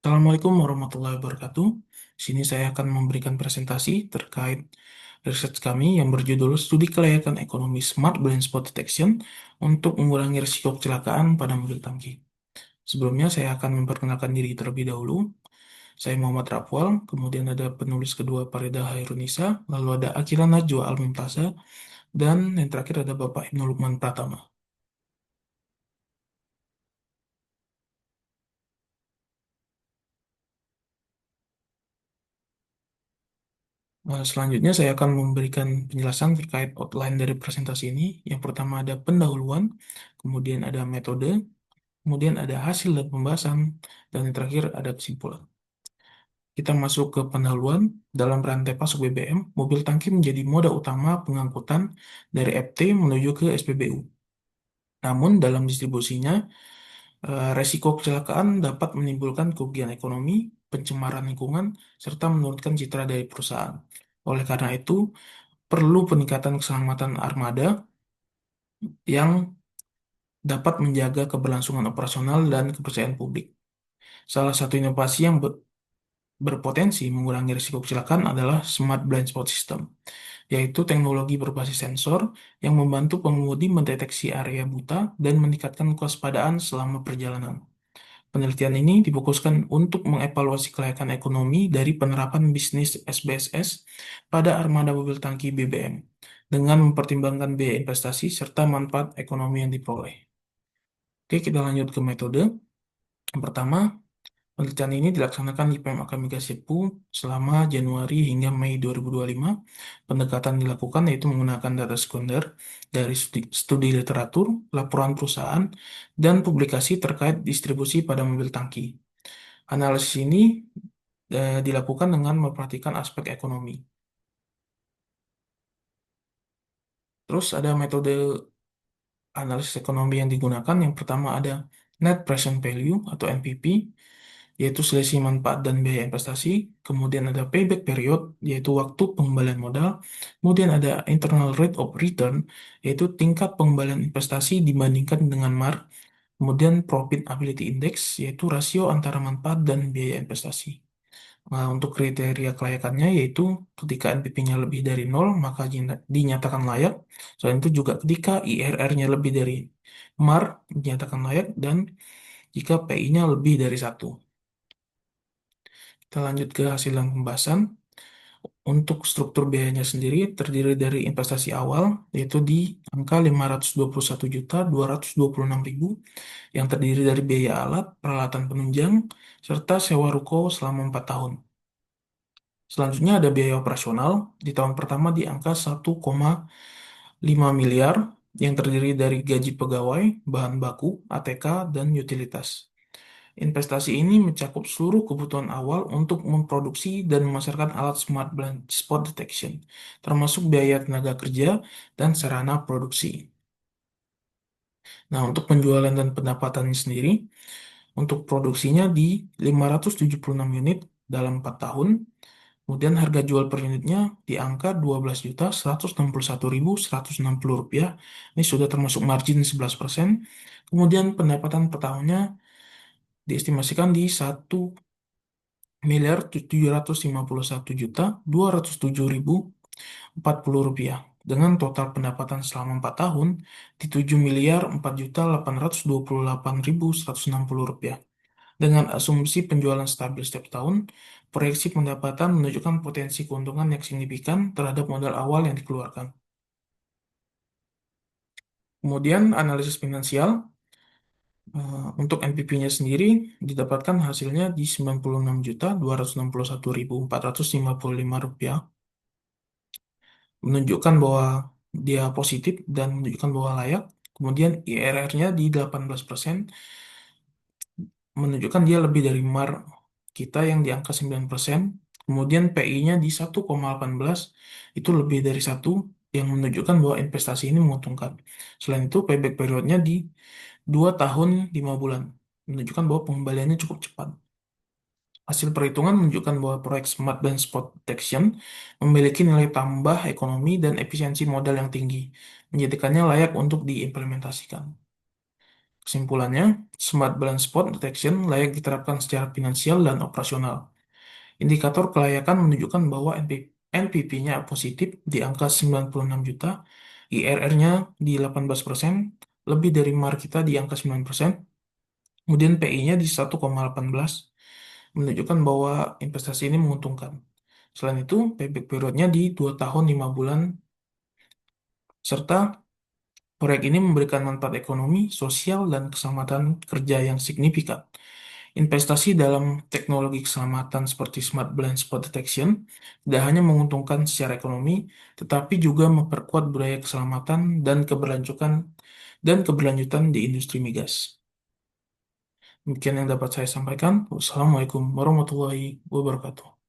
Assalamualaikum warahmatullahi wabarakatuh. Di sini saya akan memberikan presentasi terkait research kami yang berjudul Studi Kelayakan Ekonomi Smart Blind Spot Detection untuk mengurangi risiko kecelakaan pada mobil tangki. Sebelumnya saya akan memperkenalkan diri terlebih dahulu. Saya Muhammad Rafwal, kemudian ada penulis kedua Farida Hairunisa, lalu ada Akila Najwa Al-Mumtaza, dan yang terakhir ada Bapak Ibnu Lukman Pratama. Selanjutnya saya akan memberikan penjelasan terkait outline dari presentasi ini. Yang pertama ada pendahuluan, kemudian ada metode, kemudian ada hasil dan pembahasan, dan yang terakhir ada kesimpulan. Kita masuk ke pendahuluan. Dalam rantai pasok BBM, mobil tangki menjadi moda utama pengangkutan dari FT menuju ke SPBU. Namun dalam distribusinya, resiko kecelakaan dapat menimbulkan kerugian ekonomi, pencemaran lingkungan, serta menurunkan citra dari perusahaan. Oleh karena itu, perlu peningkatan keselamatan armada yang dapat menjaga keberlangsungan operasional dan kepercayaan publik. Salah satu inovasi yang berpotensi mengurangi risiko kecelakaan adalah Smart Blind Spot System, yaitu teknologi berbasis sensor yang membantu pengemudi mendeteksi area buta dan meningkatkan kewaspadaan selama perjalanan. Penelitian ini difokuskan untuk mengevaluasi kelayakan ekonomi dari penerapan bisnis SBSS pada armada mobil tangki BBM dengan mempertimbangkan biaya investasi serta manfaat ekonomi yang diperoleh. Oke, kita lanjut ke metode. Yang pertama, penelitian ini dilaksanakan di PM Akademika Cepu selama Januari hingga Mei 2025. Pendekatan dilakukan yaitu menggunakan data sekunder dari studi literatur, laporan perusahaan, dan publikasi terkait distribusi pada mobil tangki. Analisis ini dilakukan dengan memperhatikan aspek ekonomi. Terus ada metode analisis ekonomi yang digunakan. Yang pertama ada Net Present Value atau NPV, yaitu selisih manfaat dan biaya investasi. Kemudian ada Payback Period, yaitu waktu pengembalian modal. Kemudian ada Internal Rate of Return, yaitu tingkat pengembalian investasi dibandingkan dengan MAR. Kemudian Profitability Index, yaitu rasio antara manfaat dan biaya investasi. Nah, untuk kriteria kelayakannya yaitu ketika NPV-nya lebih dari 0 maka dinyatakan layak. Selain itu juga ketika IRR-nya lebih dari MAR dinyatakan layak dan jika PI-nya lebih dari 1. Kita lanjut ke hasil dan pembahasan. Untuk struktur biayanya sendiri terdiri dari investasi awal yaitu di angka 521.226.000 yang terdiri dari biaya alat, peralatan penunjang, serta sewa ruko selama 4 tahun. Selanjutnya ada biaya operasional di tahun pertama di angka 1,5 miliar yang terdiri dari gaji pegawai, bahan baku, ATK, dan utilitas. Investasi ini mencakup seluruh kebutuhan awal untuk memproduksi dan memasarkan alat Smart Blind Spot Detection, termasuk biaya tenaga kerja dan sarana produksi. Nah, untuk penjualan dan pendapatannya sendiri, untuk produksinya di 576 unit dalam 4 tahun. Kemudian harga jual per unitnya di angka 12.161.160 rupiah. Ini sudah termasuk margin 11%. Kemudian pendapatan per tahunnya diestimasikan di 1.751.207.040 rupiah dengan total pendapatan selama 4 tahun di 7.004.828.160 rupiah. Dengan asumsi penjualan stabil setiap tahun, proyeksi pendapatan menunjukkan potensi keuntungan yang signifikan terhadap modal awal yang dikeluarkan. Kemudian analisis finansial untuk NPV-nya sendiri didapatkan hasilnya di 96.261.455 rupiah, menunjukkan bahwa dia positif dan menunjukkan bahwa layak. Kemudian IRR-nya di 18%, menunjukkan dia lebih dari MAR kita yang di angka 9%. Kemudian PI-nya di 1,18 itu lebih dari 1 yang menunjukkan bahwa investasi ini menguntungkan. Selain itu payback periodnya di 2 tahun 5 bulan, menunjukkan bahwa pengembaliannya cukup cepat. Hasil perhitungan menunjukkan bahwa proyek Smart dan Spot Detection memiliki nilai tambah ekonomi dan efisiensi modal yang tinggi, menjadikannya layak untuk diimplementasikan. Kesimpulannya, Smart Blind Spot Detection layak diterapkan secara finansial dan operasional. Indikator kelayakan menunjukkan bahwa NPV-nya positif di angka 96 juta, IRR-nya di 18%, lebih dari MAR kita di angka 9%, kemudian PI-nya di 1,18, menunjukkan bahwa investasi ini menguntungkan. Selain itu, payback period-nya di 2 tahun 5 bulan, serta proyek ini memberikan manfaat ekonomi, sosial, dan keselamatan kerja yang signifikan. Investasi dalam teknologi keselamatan seperti Smart Blind Spot Detection tidak hanya menguntungkan secara ekonomi, tetapi juga memperkuat budaya keselamatan dan keberlanjutan di industri migas. Demikian yang dapat saya sampaikan. Wassalamualaikum warahmatullahi wabarakatuh.